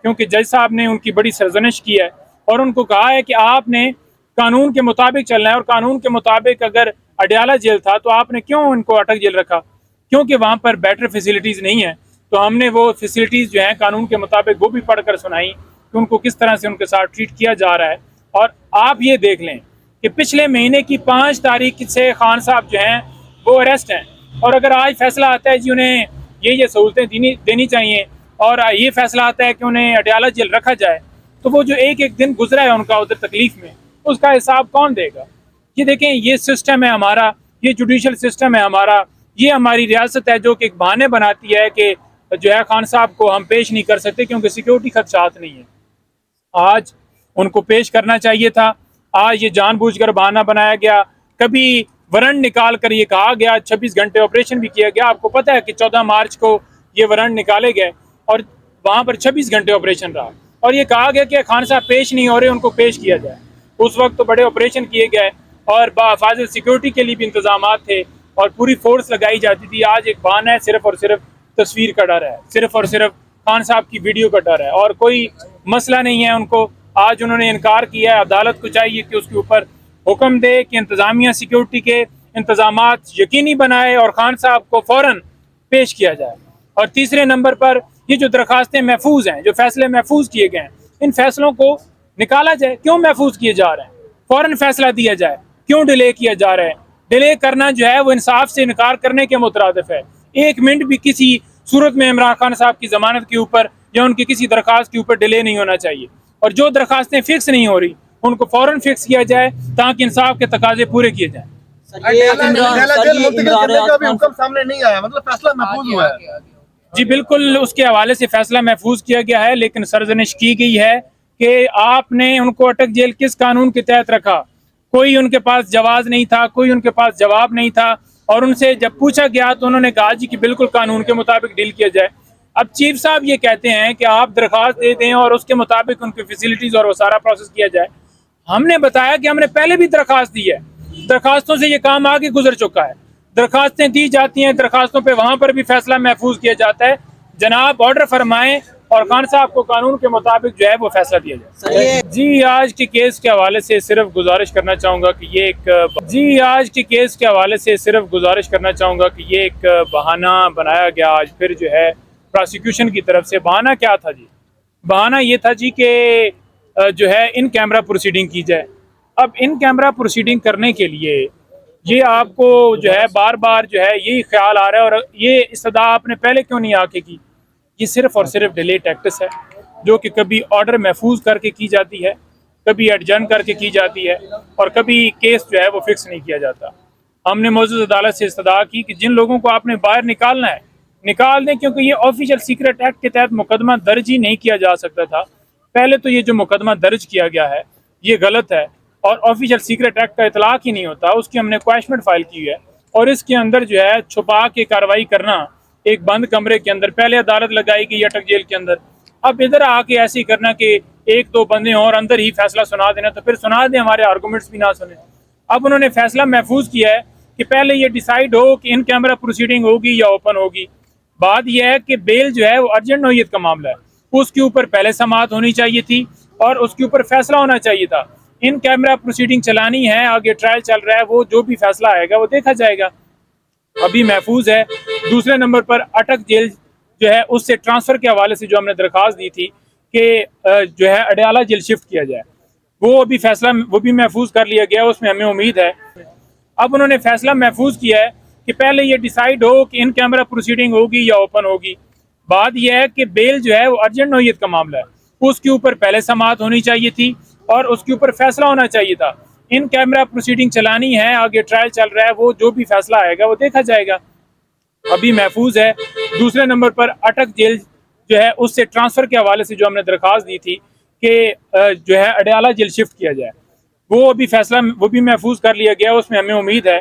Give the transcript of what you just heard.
क्योंकि जज साहब ने उनकी बड़ी सरजनिश की है और उनको कहा है कि आपने कानून के मुताबिक चलना है, और कानून के मुताबिक अगर अडयाला जेल था तो आपने क्यों उनको अटक जेल रखा, क्योंकि वहाँ पर बेटर फैसिलिटीज़ नहीं है। तो हमने वो फैसिलिटीज़ जो हैं कानून के मुताबिक वो भी पढ़कर सुनाई कि उनको किस तरह से उनके साथ ट्रीट किया जा रहा है। और आप ये देख लें कि पिछले महीने की 5 तारीख से खान साहब जो हैं वो अरेस्ट हैं, और अगर आज फैसला आता है जी उन्हें ये सहूलतें देनी चाहिए और ये फैसला आता है कि उन्हें अडयाला जेल रखा जाए, तो वो जो एक एक दिन गुजरा है उनका उधर तकलीफ में, उसका हिसाब कौन देगा। ये देखें, ये सिस्टम है हमारा, ये जुडिशल सिस्टम है हमारा, ये हमारी रियासत है जो कि एक बहाने बनाती है कि जो है खान साहब को हम पेश नहीं कर सकते क्योंकि सिक्योरिटी खदशात नहीं है। आज उनको पेश करना चाहिए था, आज ये जानबूझकर बहाना बनाया गया। कभी वारंट निकाल कर ये कहा गया, 26 घंटे ऑपरेशन भी किया गया। आपको पता है कि 14 मार्च को ये वारंट निकाले गए और वहाँ पर 26 घंटे ऑपरेशन रहा, और ये कहा गया कि खान साहब पेश नहीं हो रहे, उनको पेश किया जाए। उस वक्त तो बड़े ऑपरेशन किए गए और बाफाजिल सिक्योरिटी के लिए भी इंतजाम थे और पूरी फोर्स लगाई जाती थी। आज एक बहाना है, सिर्फ और सिर्फ तस्वीर का डर है, सिर्फ और सिर्फ खान साहब की वीडियो का डर है, और कोई मसला नहीं है उनको। आज उन्होंने इनकार किया है, अदालत को चाहिए कि उसके ऊपर हुक्म दे कि इंतजामिया सिक्योरिटी के इंतजामात यकीनी बनाए और खान साहब को फौरन पेश किया जाए। और तीसरे नंबर पर ये जो दरखास्तें महफूज हैं, जो फैसले महफूज किए गए हैं, इन फैसलों को निकाला जाए। क्यों महफूज किए जा रहे हैं? फौरन फैसला दिया जाए। क्यों डिले किया जा रहा है? डिले करना जो है वो इंसाफ से इनकार करने के मुतरादिफ है। एक मिनट भी किसी सूरत में इमरान खान साहब की जमानत के ऊपर या उनकी किसी दरखास्त के ऊपर डिले नहीं होना चाहिए, और जो दरखास्तें फिक्स नहीं हो रही उनको फौरन फिक्स किया जाए ताकि इंसाफ के तकाजे पूरे किए जाएं। सामने नहीं आया, मतलब फैसला महफूज हुआ है। जी बिल्कुल, उसके हवाले से फैसला महफूज किया गया है, लेकिन सरजनिश की गई है कि आपने उनको अटक जेल किस कानून के तहत रखा। कोई उनके पास जवाब नहीं था, कोई उनके पास जवाब नहीं था, और उनसे जब पूछा गया तो उन्होंने कहा जी कि बिल्कुल कानून के मुताबिक डील किया जाए। अब चीफ साहब ये कहते हैं कि आप दरख्वास्त दे दें और उसके मुताबिक उनकी फैसिलिटीज़ और वो सारा प्रोसेस किया जाए। हमने बताया कि हमने पहले भी दरख्वास्त दी है, दरखास्तों से ये काम आगे गुजर चुका है, दरखास्तें दी जाती हैं, दरखास्तों पे वहाँ पर भी फैसला महफूज किया जाता है। जनाब ऑर्डर फरमाएं और खान साहब को कानून के मुताबिक जो है वो फैसला दिया जाए। जी आज के केस के हवाले से सिर्फ गुजारिश करना चाहूँगा कि ये एक बहाना बनाया गया आज फिर जो है प्रोसिक्यूशन की तरफ से। बहाना क्या था जी? बहाना ये था जी कि जो है इन कैमरा प्रोसीडिंग की जाए। अब इन कैमरा प्रोसीडिंग करने के लिए ये आपको जो है बार बार जो है यही ख्याल आ रहा है, और ये इस्तदा आपने पहले क्यों नहीं आके की? ये सिर्फ और सिर्फ डिले टैक्टिस है जो कि कभी ऑर्डर महफूज करके की जाती है, कभी एडजर्न करके की जाती है, और कभी केस जो है वो फिक्स नहीं किया जाता। हमने मौजूद अदालत से इस्तदा की कि जिन लोगों को आपने बाहर निकालना है निकाल दें, क्योंकि ये ऑफिशियल सीक्रेट एक्ट के तहत मुकदमा दर्ज ही नहीं किया जा सकता था। पहले तो ये जो मुकदमा दर्ज किया गया है ये गलत है और ऑफिशियल सीक्रेट एक्ट का इतलाक ही नहीं होता। उसकी हमने क्वेश्चन फाइल की है, और इसके अंदर जो है छुपा के कार्रवाई करना एक बंद कमरे के अंदर, पहले अदालत लगाई गई अटक जेल के अंदर, अब इधर आके ऐसे ही करना कि एक दो बंदे और अंदर ही फैसला सुना देना, तो फिर सुना दें, हमारे आर्गूमेंट्स भी ना सुने। अब उन्होंने फैसला महफूज किया है कि पहले ये डिसाइड हो कि इन कैमरा प्रोसीडिंग होगी या ओपन होगी। बात यह है कि बेल जो है वो अर्जेंट नौयत का मामला है, उसके ऊपर पहले समाअत होनी चाहिए थी और उसके ऊपर फैसला होना चाहिए था। इन कैमरा प्रोसीडिंग चलानी है, आगे ट्रायल चल रहा है, वो जो भी फैसला आएगा वो देखा जाएगा, अभी महफूज है। दूसरे नंबर पर अटक जेल जो है उससे ट्रांसफ़र के हवाले से जो हमने दरख्वास्त दी थी कि जो है अडयाला जेल शिफ्ट किया जाए, वो अभी फैसला वो भी महफूज कर लिया गया, उसमें हमें उम्मीद है। अब उन्होंने फैसला महफूज किया है कि पहले ये डिसाइड हो कि इन कैमरा प्रोसीडिंग होगी या ओपन होगी। बात यह है कि बेल जो है वो अर्जेंट नौयत का मामला है, उसके ऊपर पहले समाअत होनी चाहिए थी और उसके ऊपर फैसला होना चाहिए था। इन कैमरा प्रोसीडिंग चलानी है, आगे ट्रायल चल रहा है, वो जो भी फैसला आएगा वो देखा जाएगा, अभी महफूज है। दूसरे नंबर पर अटक जेल जो है उससे ट्रांसफ़र के हवाले से जो हमने दरख्वास्त दी थी कि जो है अडयाला जेल शिफ्ट किया जाए, वो अभी फैसला वो भी महफूज कर लिया गया, उसमें हमें उम्मीद है।